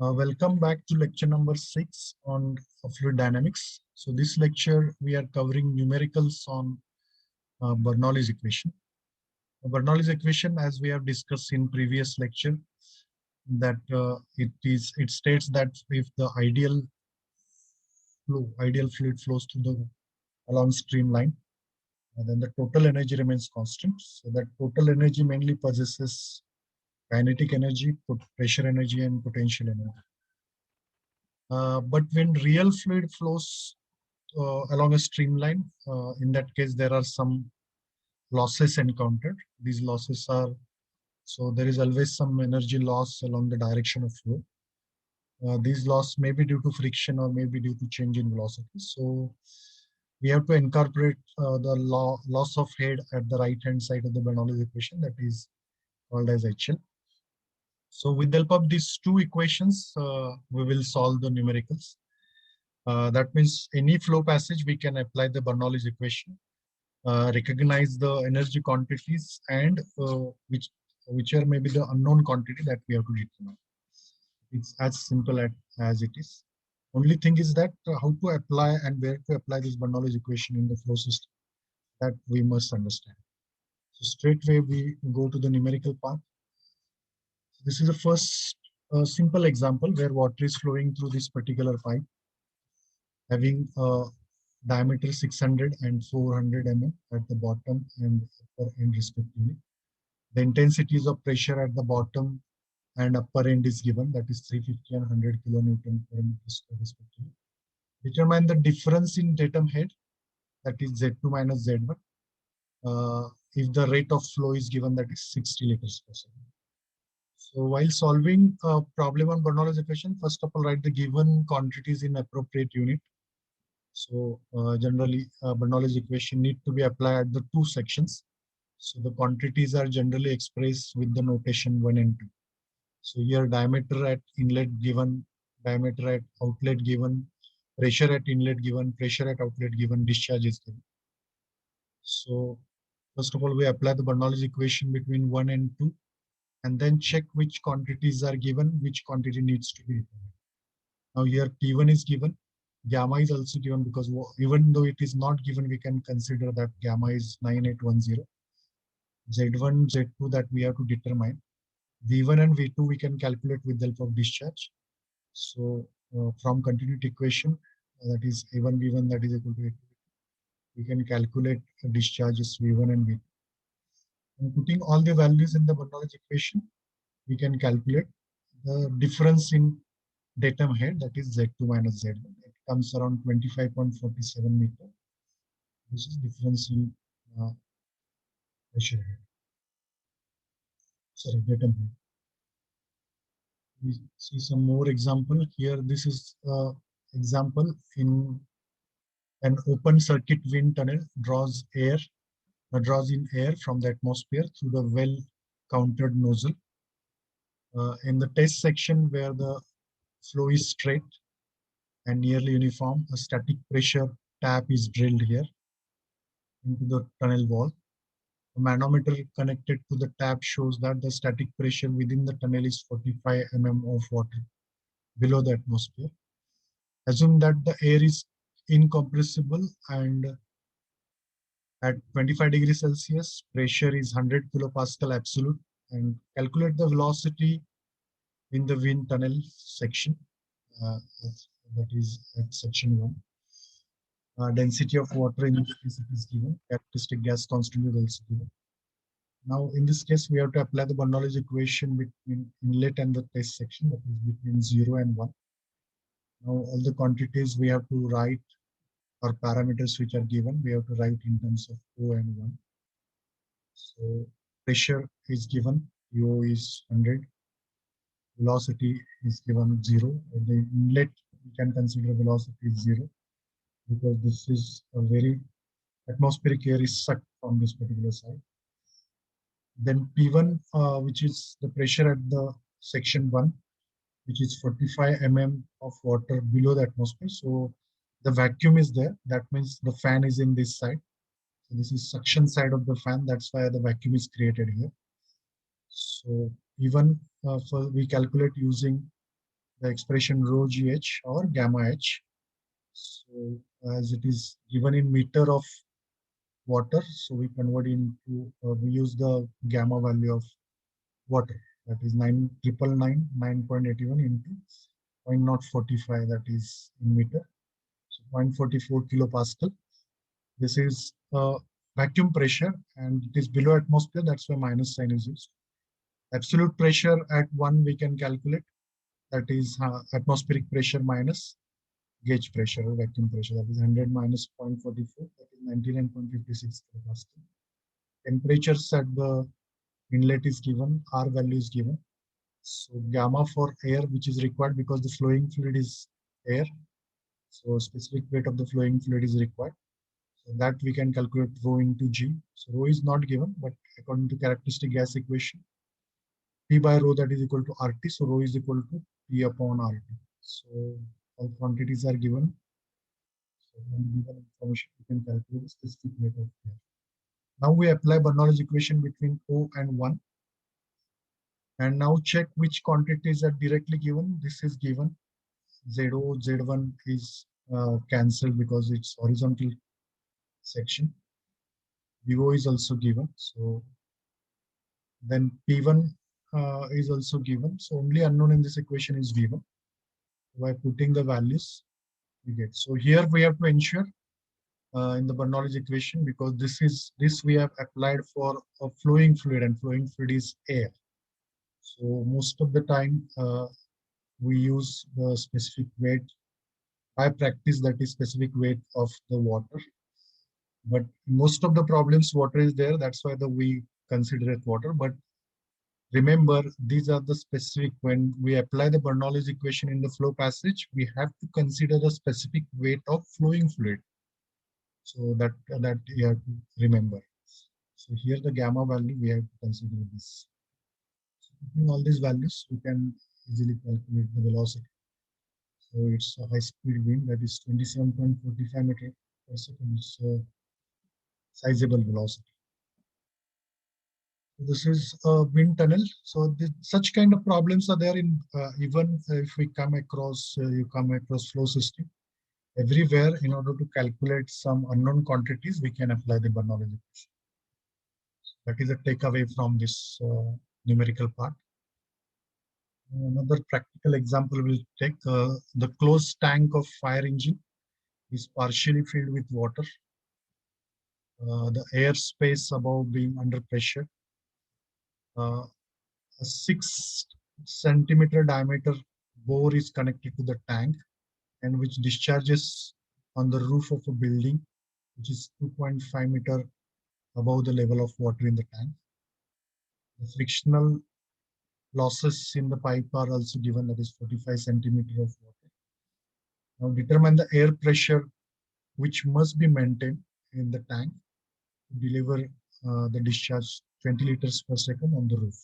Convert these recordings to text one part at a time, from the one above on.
Welcome back to lecture number 6 on fluid dynamics. So this lecture we are covering numericals on Bernoulli's equation. Bernoulli's equation, as we have discussed in previous lecture, that it states that if the ideal fluid flows through the along streamline, then the total energy remains constant. So that total energy mainly possesses kinetic energy, pressure energy, and potential energy. But when real fluid flows along a streamline, in that case, there are some losses encountered. These losses are, so there is always some energy loss along the direction of flow. These loss may be due to friction or may be due to change in velocity. So we have to incorporate the loss of head at the right hand side of the Bernoulli's equation, that is called as HL. So with the help of these two equations, we will solve the numericals. That means any flow passage, we can apply the Bernoulli's equation, recognize the energy quantities, and which are maybe the unknown quantity that we have to determine. It's as simple as it is. Only thing is that how to apply and where to apply this Bernoulli's equation in the flow system, that we must understand. So straight away we go to the numerical part. This is the first simple example where water is flowing through this particular pipe, having a diameter 600 and 400 mm at the bottom and upper end respectively. The intensities of pressure at the bottom and upper end is given, that is 350 and 100 kilonewton per meter square respectively. Determine the difference in datum head, that is Z2 minus Z1, if the rate of flow is given, that is 60 liters per second. So while solving a problem on Bernoulli's equation, first of all, write the given quantities in appropriate unit. So generally, Bernoulli's equation need to be applied at the two sections. So the quantities are generally expressed with the notation 1 and 2. So here diameter at inlet given, diameter at outlet given, pressure at inlet given, pressure at outlet given, discharge is given. So first of all, we apply the Bernoulli's equation between 1 and 2, and then check which quantities are given, which quantity needs to be determined. Now here T1 is given, gamma is also given, because even though it is not given, we can consider that gamma is 9810. Z1, Z2 that we have to determine. V1 and V2 we can calculate with the help of discharge. So from continuity equation, that is A1 V1 that is equal to A2, we can calculate discharges V1 and V2. And putting all the values in the Bernoulli's equation, we can calculate the difference in datum head, that is Z2 minus Z1. It comes around 25.47 meter. This is difference in pressure head. Sorry, datum head. We see some more example here. This is example in an open circuit wind tunnel draws in air from the atmosphere through the well countered nozzle. In the test section where the flow is straight and nearly uniform, a static pressure tap is drilled here into the tunnel wall. A manometer connected to the tap shows that the static pressure within the tunnel is 45 mm of water below the atmosphere. Assume that the air is incompressible and at 25 degrees Celsius, pressure is 100 kilopascal absolute, and calculate the velocity in the wind tunnel section, that is at section 1. Density of water in this case is given, characteristic gas constant is also given. Now in this case, we have to apply the Bernoulli's equation between inlet and the test section, that is between 0 and 1. Now all the quantities we have to write, or parameters which are given, we have to write in terms of O and 1. So pressure is given, U is 100. Velocity is given 0. At the inlet, we can consider velocity is 0, because this is a very atmospheric air is sucked from this particular side. Then P1, which is the pressure at the section 1, which is 45 mm of water below the atmosphere. So the vacuum is there. That means the fan is in this side. So this is suction side of the fan. That's why the vacuum is created here. So even we calculate using the expression rho gh or gamma h. So as it is given in meter of water, so we convert into, we use the gamma value of water, that is 9,999.81 into 0.045, that is in meter, so 0.44 kilopascal. This is vacuum pressure and it is below atmosphere, that's why minus sign is used. Absolute pressure at 1 we can calculate, that is atmospheric pressure minus gauge pressure or vacuum pressure, that is 100 minus 0.44, that is 99.56 kilopascal. Temperatures at the inlet is given, R value is given. So gamma for air, which is required because the flowing fluid is air. So specific weight of the flowing fluid is required. So that we can calculate rho into G. So rho is not given, but according to characteristic gas equation, P by rho, that is equal to RT. So rho is equal to P upon RT. So all quantities are given. So when given information, we can calculate the specific weight of air. Now we apply Bernoulli's equation between O and 1. And now check which quantities are directly given. This is given. ZO, Z1 is cancelled because it's horizontal section. VO is also given. So then P1 is also given. So only unknown in this equation is V1. By putting the values, we get. So here we have to ensure in the Bernoulli's equation, because this we have applied for a flowing fluid, and flowing fluid is air. So most of the time we use the specific weight by practice, that is specific weight of the water. But most of the problems water is there, that's why we consider it water. But remember, these are the specific, when we apply the Bernoulli's equation in the flow passage, we have to consider the specific weight of flowing fluid. So that you have to remember. So here the gamma value, we have to consider this. So putting all these values, we can easily calculate the velocity. So it's a high speed wind, that is 27.45 meter per second. It's a sizable velocity. This is a wind tunnel. So such kind of problems are there in even if we come across, you come across flow system. Everywhere, in order to calculate some unknown quantities, we can apply the Bernoulli equation. That is a takeaway from this numerical part. Another practical example we'll take, the closed tank of fire engine is partially filled with water. The air space above being under pressure. A 6 centimeter diameter bore is connected to the tank, and which discharges on the roof of a building, which is 2.5 meter above the level of water in the tank. The frictional losses in the pipe are also given, that is 45 centimeter of water. Now determine the air pressure which must be maintained in the tank to deliver the discharge 20 liters per second on the roof.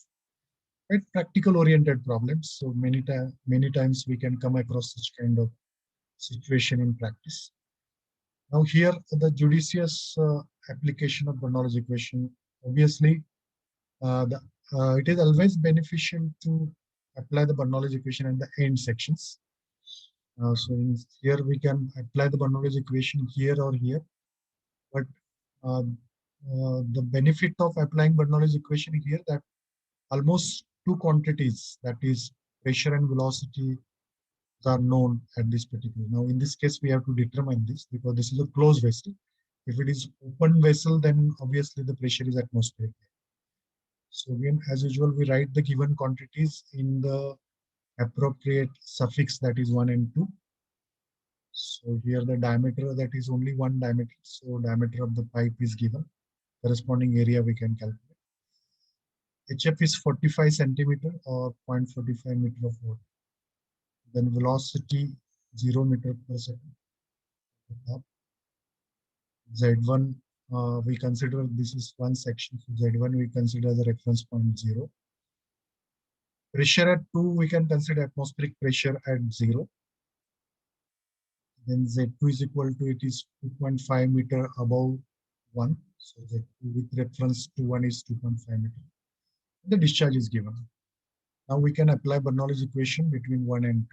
Right, practical oriented problems. So many times we can come across such kind of situation in practice. Now here the judicious application of Bernoulli's equation. Obviously, it is always beneficial to apply the Bernoulli's equation in the end sections. So here we can apply the Bernoulli's equation here or here, but the benefit of applying Bernoulli's equation here, that almost two quantities, that is pressure and velocity, are known at this particular. Now in this case we have to determine this because this is a closed vessel. If it is open vessel, then obviously the pressure is atmospheric. So again, as usual, we write the given quantities in the appropriate suffix, that is 1 and 2. So here the diameter, that is only one diameter. So diameter of the pipe is given. Corresponding area we can calculate. HF is 45 centimeter or 0.45 meter of water. Then velocity 0 meter per second. Z1 we consider this is one section. So Z1 we consider the reference point 0. Pressure at 2 we can consider atmospheric pressure at 0. Then Z2 is equal to, it is 2.5 meter above 1. So Z2 with reference to 1 is 2.5 meter. The discharge is given. Now we can apply Bernoulli's equation between 1 and 2.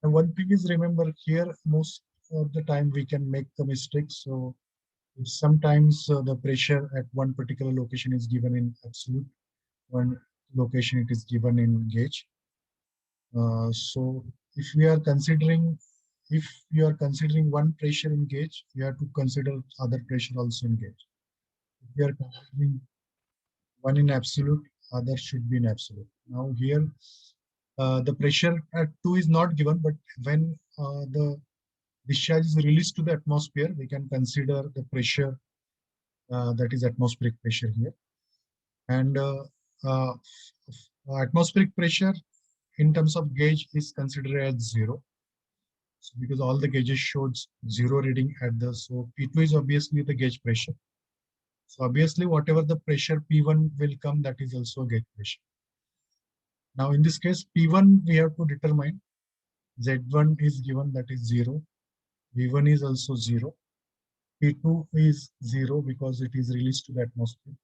And one thing is, remember here, most of the time we can make the mistake. So if sometimes the pressure at one particular location is given in absolute, one location it is given in gauge. So if we are considering, if you are considering one pressure in gauge, you have to consider other pressure also in gauge. If you are considering one in absolute, other should be in absolute. Now here, the pressure at 2 is not given, but when the discharge is released to the atmosphere, we can consider the pressure that is atmospheric pressure here. And uh, atmospheric pressure in terms of gauge is considered as zero. So because all the gauges showed zero reading at the, so P2 is obviously the gauge pressure. So obviously whatever the pressure P1 will come, that is also gauge pressure. Now in this case, P1 we have to determine. Z1 is given, that is zero. V1 is also zero. P2 is zero because it is released to the atmosphere.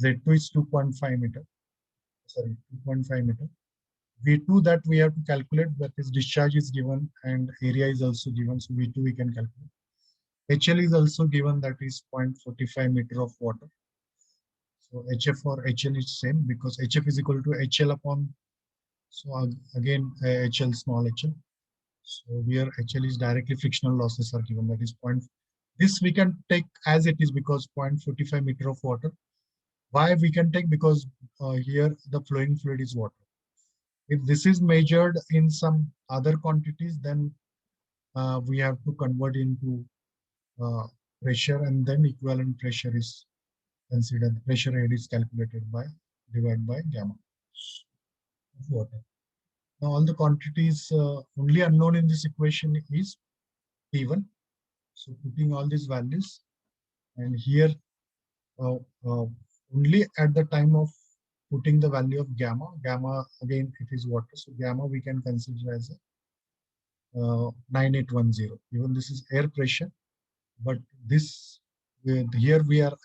Z2 is 2.5 meter. Sorry, 2.5 meter. V2 that we have to calculate, that is discharge is given and area is also given. So V2 we can calculate. HL is also given, that is 0.45 meter of water. So HF for HL is same because HF is equal to HL upon, so again HL small HL. So here HL is directly frictional losses are given, that is point. This we can take as it is because 0.45 meter of water. Why we can take? Because here the flowing fluid is water. If this is measured in some other quantities, then we have to convert into uh, pressure, and then equivalent pressure is considered. The pressure head is calculated by divided by gamma of water. Now all the quantities only unknown in this equation is P1. So putting all these values, and here uh, uh, only at the time of putting the value of gamma, gamma again it is water, so gamma we can consider as a 9810. Even this is air pressure, but this here we are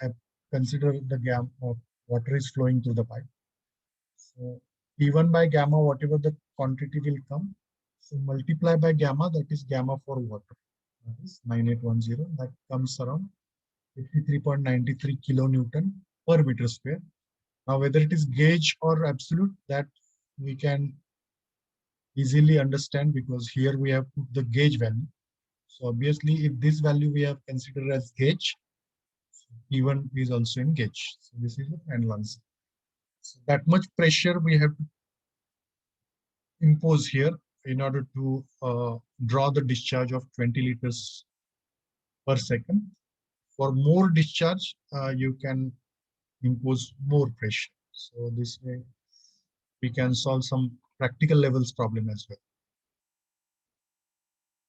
consider the gamma of water is flowing through the pipe. So P1 by gamma, whatever the quantity will come, so multiply by gamma, that is gamma for water, that is 9810, that comes around 53.93 kilonewton per meter square. Now whether it is gauge or absolute, that we can easily understand because here we have put the gauge value. So obviously if this value we have considered as gauge, P1 is also in gauge. So this is the final answer. So that much pressure we have to impose here in order to draw the discharge of 20 liters per second. For more discharge, you can impose more pressure. So this way we can solve some practical levels problem as well.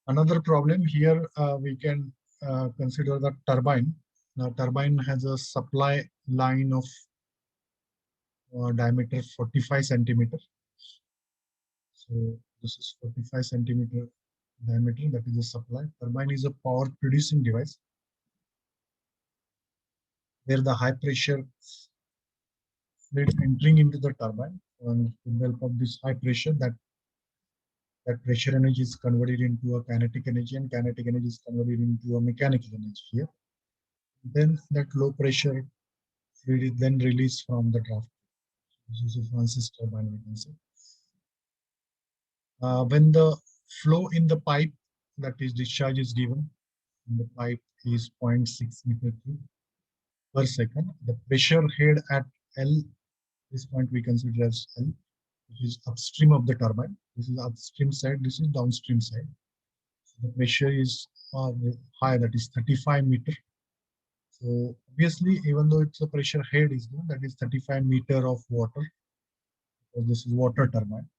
Another problem here, we can consider the turbine. Now turbine has a supply line of diameter 45 centimeter. So this is 45 centimeter diameter, that is the supply. Turbine is a power producing device where the high pressure fluid entering into the turbine, and with the help of this high pressure, that pressure energy is converted into a kinetic energy, and kinetic energy is converted into a mechanical energy here. Then that low pressure fluid is then released from the draft. This is a Francis turbine, we can say. When the flow in the pipe, that is discharge is given, in the pipe is 0.6 meter cube per second. The pressure head at L, this point we consider as L, which is upstream of the turbine. This is upstream side, this is downstream side. So the pressure is high, that is 35 meter. So obviously, even though it's a pressure head is given, that is 35 meter of water, because this is water turbine.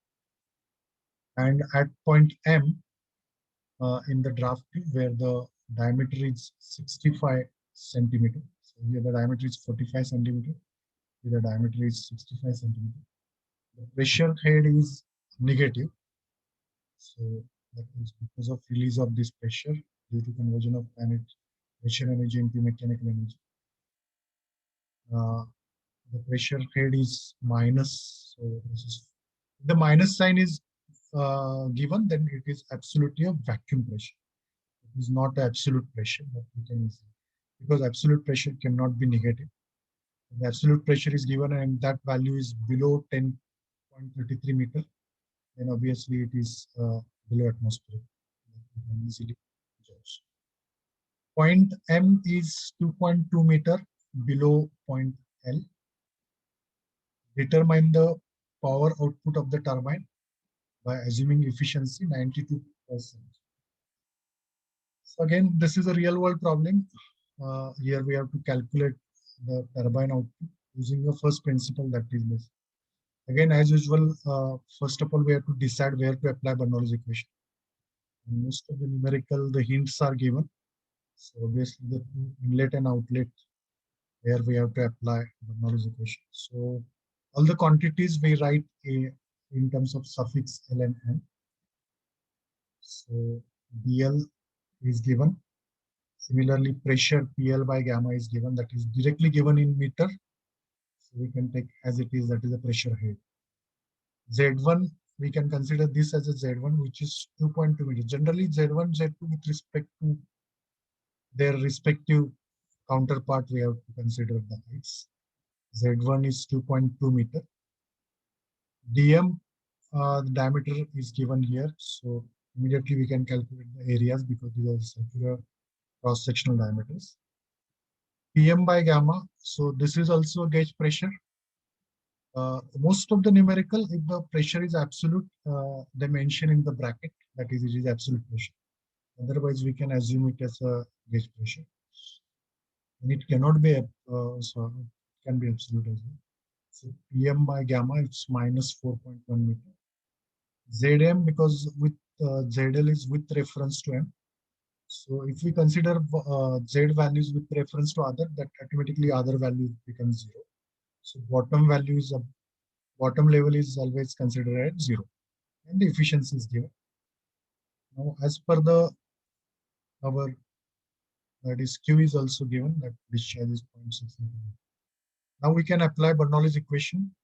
And at point M, in the draft tube where the diameter is 65 centimeter. So here the diameter is 45 centimeter. Here the diameter is 65 centimeter. The pressure head is negative. So that is because of release of this pressure due to conversion of pressure energy into mechanical energy. The pressure head is minus. So this is the minus sign is given, then it is absolutely a vacuum pressure. It is not absolute pressure that we can use, because absolute pressure cannot be negative. The absolute pressure is given and that value is below 10.33 meter, then obviously it is below atmospheric. You can easily judge. Point M is 2.2 meter below point L. Determine the power output of the turbine by assuming efficiency 92%. So again, this is a real world problem. Here we have to calculate the turbine output using the first principle, that is this. Again, as usual, first of all, we have to decide where to apply Bernoulli's equation. And most of the numerical, the hints are given. So obviously the inlet and outlet where we have to apply Bernoulli's equation. So all the quantities we write in terms of suffix L and M. So BL is given. Similarly, pressure PL by gamma is given, that is directly given in meter. So we can take as it is, that is the pressure head. Z1, we can consider this as a Z1, which is 2.2 meters. Generally, Z1, Z2 with respect to their respective counterpart, we have to consider the heights. Z1 is 2.2 meter. DM, the diameter is given here. So immediately we can calculate the areas because these are circular cross-sectional diameters. PM by gamma, so this is also gauge pressure. Most of the numerical, if the pressure is absolute, they mention in the bracket, that is, it is absolute pressure. Otherwise, we can assume it as a gauge pressure. And it cannot be, so it can be absolute as well. So PM by gamma, it's minus 4.1 meter. ZM, because with ZL is with reference to M. So if we consider Z values with reference to other, that automatically other value becomes 0. So bottom value is bottom level is always considered at 0, and the efficiency is given. Now, as per the our that is Q is also given, that discharge is 0.6 meter. Now we can apply Bernoulli's equation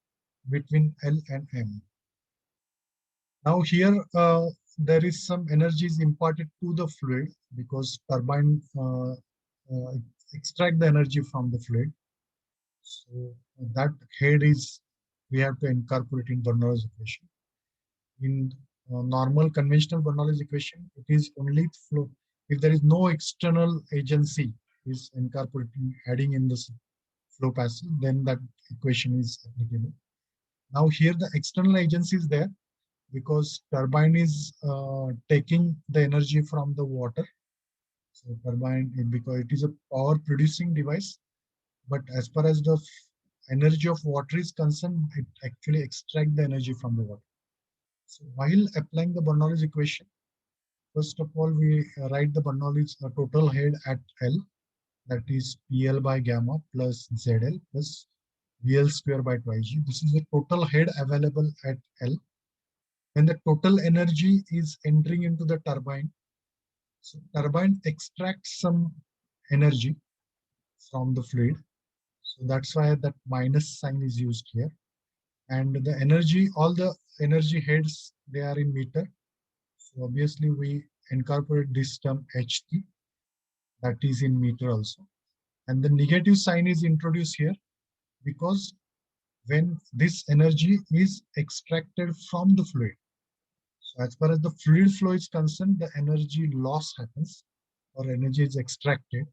between L and M. Now here there is some energy is imparted to the fluid because turbine extract the energy from the fluid. So that head is we have to incorporate in Bernoulli's equation. In normal conventional Bernoulli's equation, it is only flow. If there is no external agency is incorporating, adding in this flow passage, then that equation is applicable. Now here the external agency is there because turbine is taking the energy from the water. So turbine, because it is a power producing device, but as far as the energy of water is concerned, it actually extracts the energy from the water. So while applying the Bernoulli's equation, first of all, we write the Bernoulli's total head at L, that is PL by gamma plus ZL plus VL square by 2G. This is the total head available at L. When the total energy is entering into the turbine, so turbine extracts some energy from the fluid. So that's why that minus sign is used here. And the energy, all the energy heads, they are in meter. So obviously we incorporate this term HT, that is in meter also. And the negative sign is introduced here because when this energy is extracted from the fluid. So as far as the fluid flow is concerned, the energy loss happens or energy is extracted.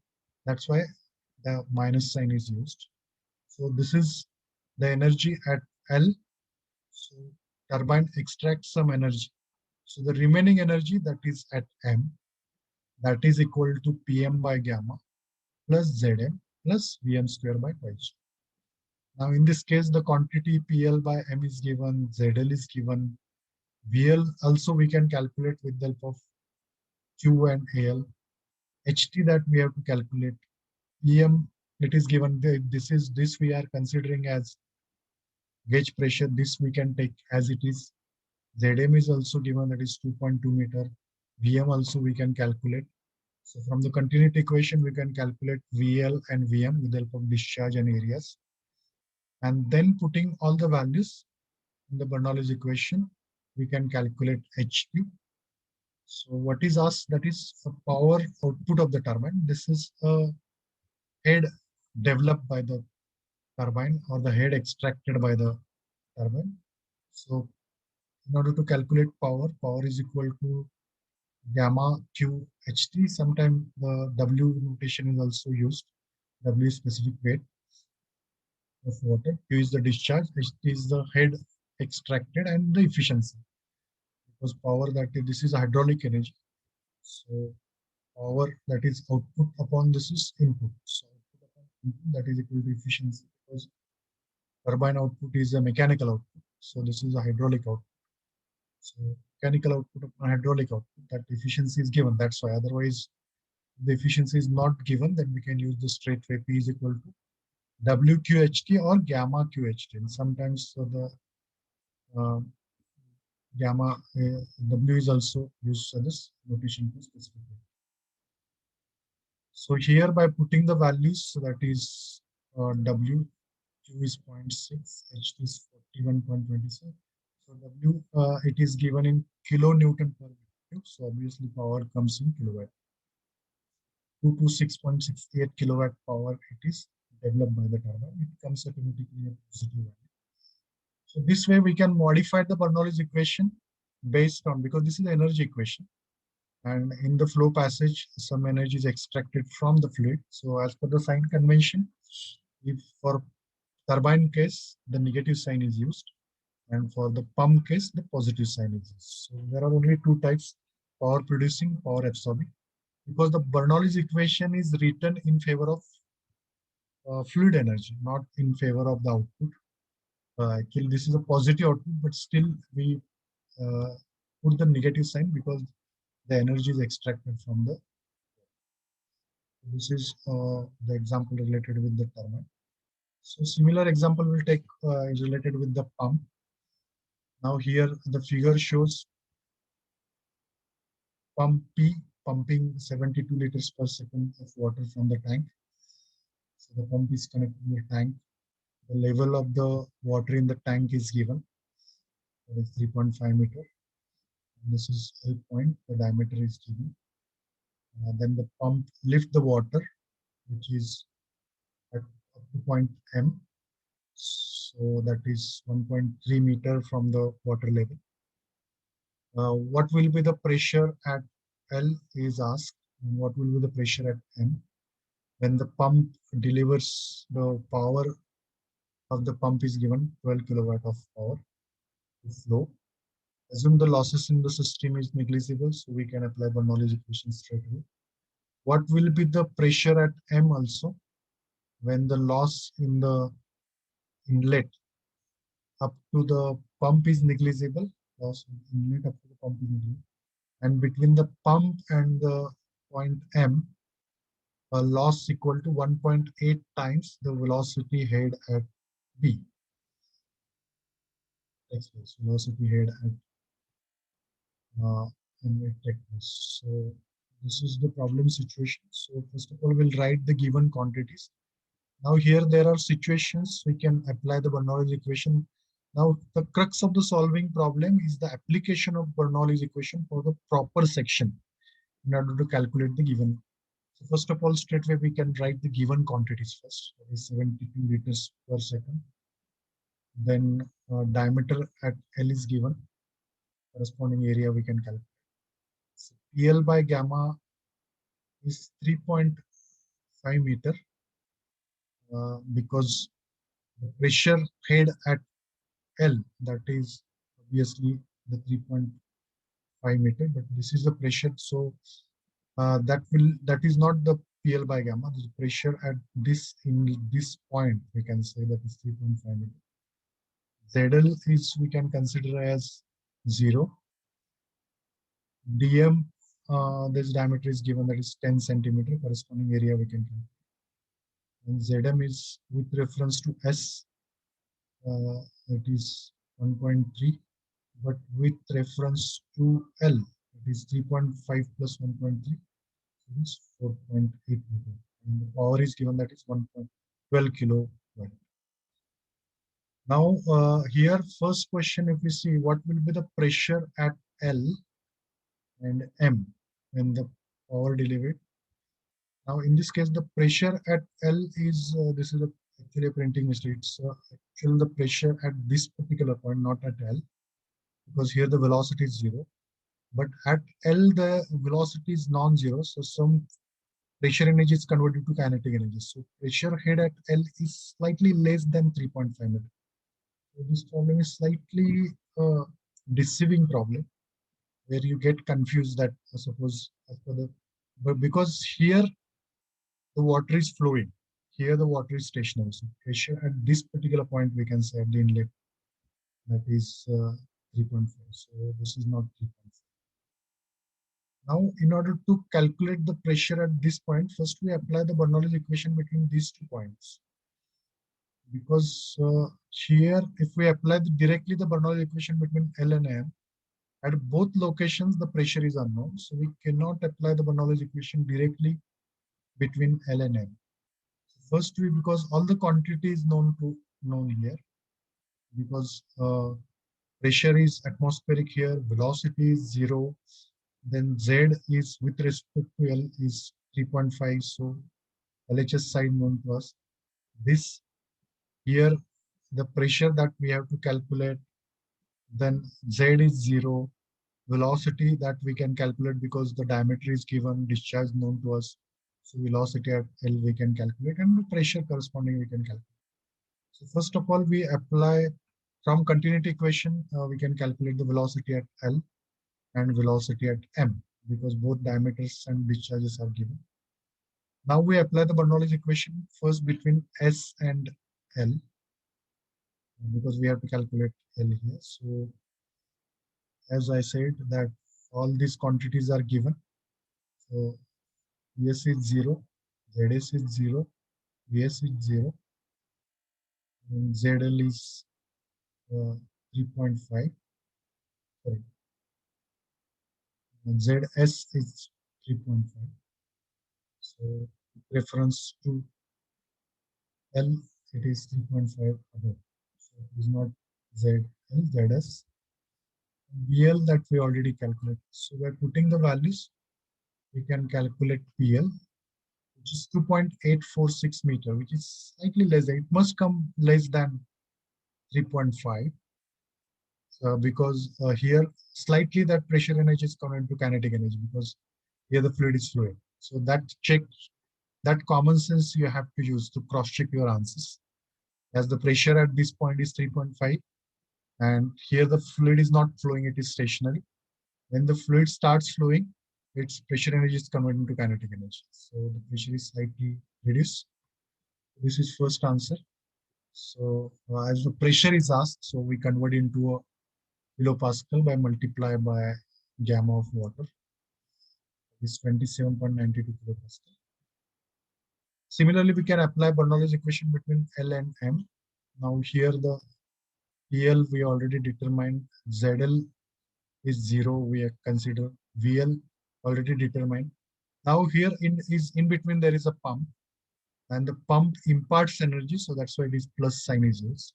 That's why the minus sign is used. So this is the energy at L. So turbine extracts some energy. So the remaining energy that is at M, that is equal to PM by gamma plus Zm plus Vm square by 2G. Now in this case, the quantity PL by M is given, ZL is given, VL also we can calculate with the help of Q and AL. HT that we have to calculate. EM, it is given, this we are considering as gauge pressure, this we can take as it is. Zm is also given, that is 2.2 meter. Vm also we can calculate. So from the continuity equation, we can calculate VL and Vm with the help of discharge and areas. And then putting all the values in the Bernoulli's equation, we can calculate the we can calculate HQ. So what is asked, that is the power output of the turbine. This is a head developed by the turbine or the head extracted by the turbine. So in order to calculate power, power is equal to gamma Q HT. Sometimes the W notation is also used. W is specific weight of water. Q is the discharge. HT is the head extracted and the efficiency. Because power, that is, this is hydraulic energy. So power, that is output upon this is input. So output upon input, that is equal to efficiency, because turbine output is a mechanical output. So this is a hydraulic output. So mechanical output upon hydraulic output, that efficiency is given. That's why. Otherwise, the efficiency is not given, then we can use the straight way P is equal to WQHT or gamma QHT. And sometimes the uh, gamma W is also used for this notation to specific. So here by putting the values, so that is W, Q is 0.6, H is 41.27. So W, it is given in kilonewton per meter. So obviously power comes in kilowatt. 226.68 kilowatt power it is developed by the turbine. It comes automatically a positive value. So this way we can modify the Bernoulli's equation based on, because this is the energy equation. And in the flow passage, some energy is extracted from the fluid. So as per the sign convention, if for turbine case, the negative sign is used. And for the pump case, the positive sign is used. So there are only two types: power producing, power absorbing. Because the Bernoulli's equation is written in favor of fluid energy, not in favor of the output. Actually, this is a positive output, but still we uh, put the negative sign because the energy is extracted from the. This is the example related with the turbine. So similar example will take is related with the pump. Now here the figure shows pump P pumping 72 liters per second of water from the tank. So the pump is connected to the tank. The level of the water in the tank is given. That is 3.5 meter. And this is L point. The diameter is given. Then the pump lift the water, which is at up to point M. So that is 1.3 meter from the water level. What will be the pressure at L is asked, and what will be the pressure at M. When the pump delivers, the power of the pump is given 12 kilowatt of power to flow. Assume the losses in the system is negligible, so we can apply Bernoulli's equation straight away. What will be the pressure at M also when the loss in the inlet up to the pump is negligible, loss in inlet up to the pump is negligible, and between the pump and the point M, a loss equal to 1.8 times the velocity head at B. Express velocity head at so this is the problem situation. So first of all, we'll write the given quantities. Now here there are situations we can apply the Bernoulli's equation. Now the crux of the solving problem is the application of Bernoulli's equation for the proper section in order to calculate the given. So first of all, straightway we can write the given quantities first. That is 72 liters per second. Then diameter at L is given. Corresponding area we can calculate. So PL by gamma is 3.5 meter because the pressure head at L, that is obviously the 3.5 meter, but this is the pressure. So that is not the PL by gamma. The pressure at this in this point we can say that is 3.5 meter. ZL is we can consider as 0. DM, this diameter is given, that is 10 centimeter. Corresponding area we can calculate. And Zm is with reference to S, it is 1.3, but with reference to L, it is 3.5 plus 1.3, it is 4.8 meter. And the power is given, that is 1.12 kilowatt. Now, here, first question, if we see what will be the pressure at L and M when the power delivered. Now, in this case, the pressure at L is, this is actually a printing mistake. It's actually the pressure at this particular point, not at L, because here the velocity is zero. But at L, the velocity is non-zero. So some pressure energy is converted to kinetic energy. So pressure head at L is slightly less than 3.5 meters. So this problem is slightly deceiving problem where you get confused that suppose as per the, but because here the water is flowing, here the water is stationary. So pressure at this particular point we can say at the inlet that is 3.5. So this is not 3.5. Now, in order to calculate the pressure at this point, first we apply the Bernoulli's equation between these 2 points. Because here, if we apply directly the Bernoulli equation between L and M, at both locations the pressure is unknown, so we cannot apply the Bernoulli equation directly between L and M. First, because all the quantity is known here, because pressure is atmospheric here, velocity is zero, then Z is with respect to L is 3.5, so LHS side known to us. This here the pressure that we have to calculate, then Z is zero, velocity that we can calculate because the diameter is given, discharge known to us. So velocity at L we can calculate and the pressure corresponding we can calculate. So first of all, we apply from continuity equation, we can calculate the velocity at L and velocity at M because both diameters and discharges are given. Now we apply the Bernoulli's equation first between S and L because we have to calculate L here. So as I said that all these quantities are given. So S is 0, ZS is 0, VS is 0, and ZL is 3.5. Sorry, and ZS is 3.5. So reference to L, it is 3.5 above. So it is not ZL, ZS. VL that we already calculated. So by putting the values, we can calculate PL, which is 2.846 meter, which is slightly less. It must come less than 3.5 because here slightly that pressure energy is converted to kinetic energy because here the fluid is flowing. So that check, that common sense you have to use to cross check your answers. As the pressure at this point is 3.5 and here the fluid is not flowing, it is stationary. When the fluid starts flowing, its pressure energy is converted into kinetic energy. So the pressure is slightly reduced. This is first answer. So as the pressure is asked, so we convert into a kilopascal by multiply by gamma of water is 27.92 kilopascal. Similarly, we can apply Bernoulli's equation between L and M. Now here the PL we already determined, ZL is 0, we consider VL already determined. Now here in between there is a pump and the pump imparts energy, so that's why it is plus sign is used.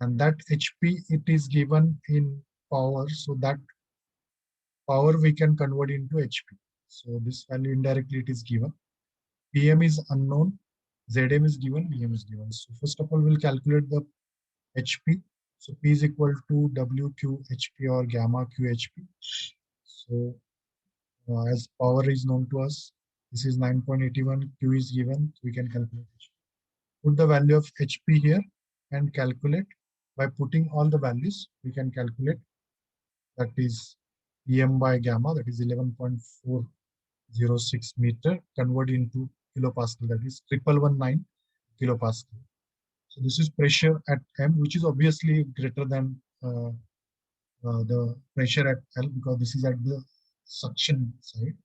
And that HP it is given in power, so that power we can convert into HP. So this value indirectly it is given. PM is unknown, Zm is given, Vm is given. So first of all, we'll calculate the HP. So P is equal to WQ HP or gamma QHP. So as power is known to us, this is 9.81, Q is given, we can calculate HP. Put the value of HP here and calculate. By putting all the values, we can calculate that is EM by gamma, that is 11.406 meter, convert into kilopascal, that is 1119 kilopascal. So this is pressure at M, which is obviously greater than the pressure at L because this is at the suction side.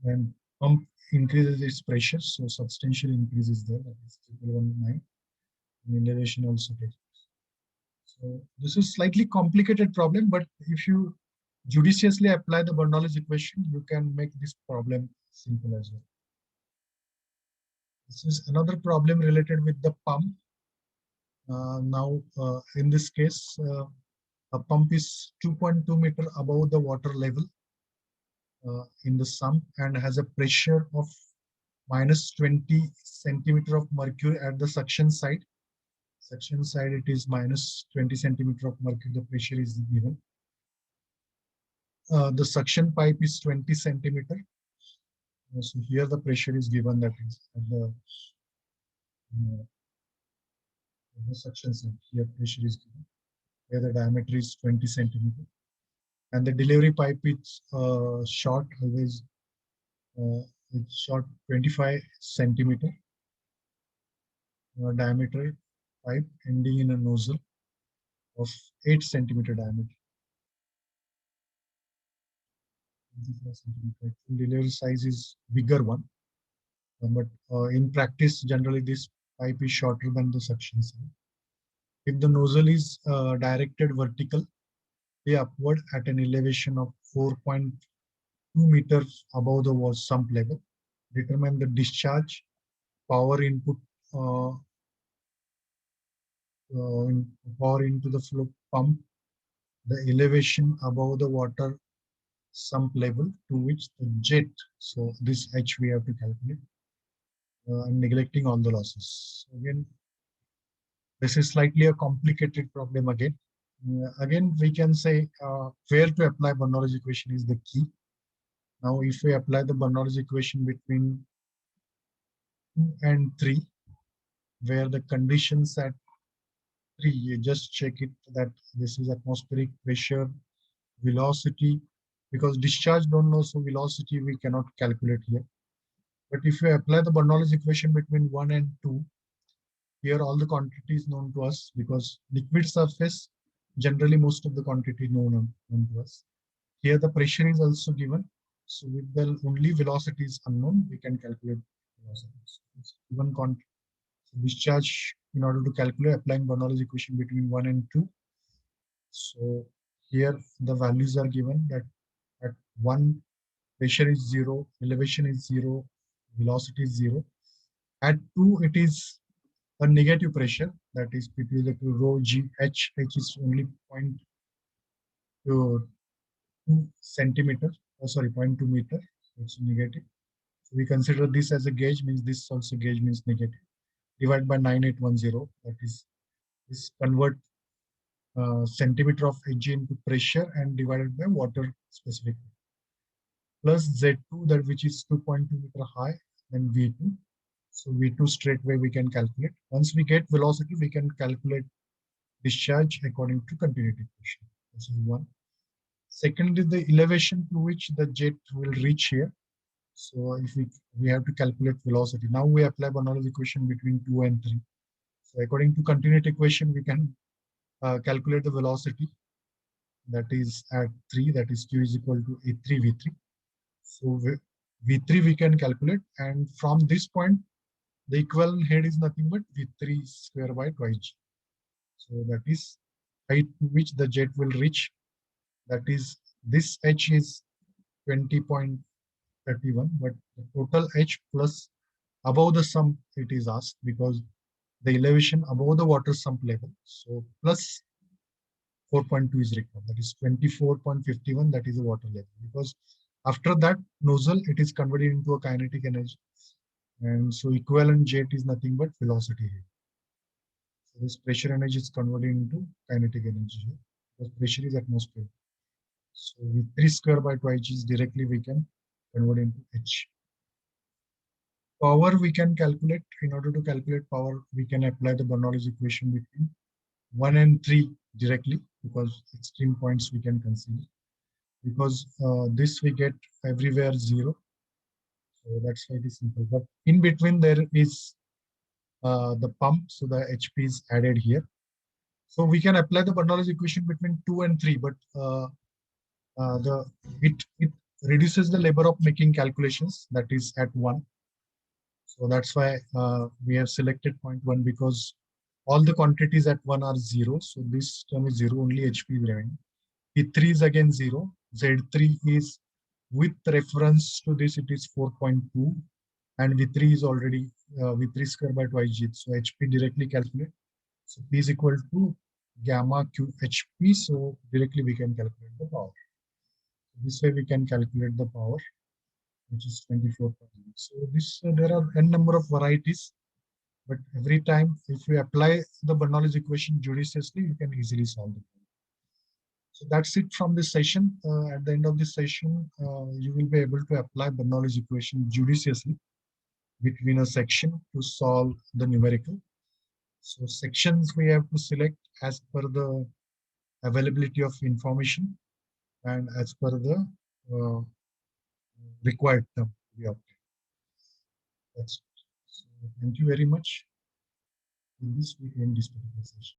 And pump increases its pressure, so substantial increase is there, that is 1119. And elevation also takes. So this is slightly complicated problem, but if you judiciously apply the Bernoulli's equation, you can make this problem simple as well. This is another problem related with the pump. Now, in this case, a pump is 2.2 meter above the water level in the sump and has a pressure of minus 20 centimeter of mercury at the suction side. Suction side, it is minus 20 centimeter of mercury, the pressure is given. The suction pipe is 20 centimeter. So here the pressure is given, that is uh, the suction side. Here pressure is given. Here the diameter is 20 centimeter. And the delivery pipe is short, always it's short 25 centimeter diameter pipe ending in a nozzle of 8 centimeter diameter. Delivery size is bigger one, but in practice, generally this pipe is shorter than the suction side. If the nozzle is directed vertical, upward at an elevation of 4.2 meters above the sump level, determine the discharge power input uh, power into the flow pump, the elevation above the water sump level to which the jet, so this H we have to calculate, and neglecting all the losses. Again, this is slightly a complicated problem again. Again, we can say where to apply Bernoulli's equation is the key. Now, if we apply the Bernoulli's equation between 2 and 3, where the conditions at 3, you just check it that this is atmospheric pressure, velocity, because discharge don't know, so velocity we cannot calculate here. But if we apply the Bernoulli's equation between 1 and 2, here all the quantity is known to us because liquid surface, generally most of the quantity known to us. Here the pressure is also given. So with the only velocity is unknown, we can calculate velocity. So given quantity. So discharge, in order to calculate, applying Bernoulli's equation between 1 and 2. So here the values are given that at 1, pressure is 0, elevation is 0, velocity is 0. At 2, it is a negative pressure, that is P is equal to rho G H. H is only 0.2 centimeter, sorry, 0.2 meter, so it's negative. So we consider this as a gauge, means this also gauge means negative. Divide by 9810, that is this convert centimeter of Hg into pressure and divided by water specific. Plus Z2, that which is 2.2 meter high, then V2. So V2 straight away we can calculate. Once we get velocity, we can calculate discharge according to continuity equation. This is one. Second is the elevation to which the jet will reach here. So if we have to calculate velocity. Now we apply Bernoulli's equation between 2 and 3. So according to continuity equation, we can calculate the velocity that is at 3, that is Q is equal to A3 V3. So V3 we can calculate, and from this point, the equivalent head is nothing but V3 square by twice G. So that is height to which the jet will reach. That is, this H is 20.31, but the total H plus above the sump it is asked because the elevation above the water sump level. So plus 4.2 is required. That is 24.51. That is the water level. Because after that nozzle, it is converted into a kinetic energy. And so equivalent jet is nothing but velocity here. So this pressure energy is converted into kinetic energy here. Because pressure is atmosphere. So with 3 square by 2h is directly we can convert into H. Power we can calculate. In order to calculate power, we can apply the Bernoulli's equation between 1 and 3 directly because extreme points we can consider. Because this we get everywhere 0. So that's why it is simple. But in between there is the pump, so the HP is added here. So we can apply the Bernoulli's equation between 2 and 3, but it reduces the labor of making calculations, that is at 1. So that's why we have selected point 1 because all the quantities at 1 are 0. So this term is 0, only HP is remaining. P3 is again 0. Z3 is with reference to this, it is 4.2. And V3 is already V3 square by twice G. So HP directly calculate. So P is equal to gamma QHP. So directly we can calculate the power. This way we can calculate the power, which is 24%. So this there are n number of varieties, but every time if we apply the Bernoulli's equation judiciously, you can easily solve the problem. So that's it from this session. At the end of this session, you will be able to apply Bernoulli's equation judiciously between a section to solve the numerical. So sections we have to select as per the availability of information and as per the uh, required term to be obtained. That's it. So thank you very much. In this, we end this particular session.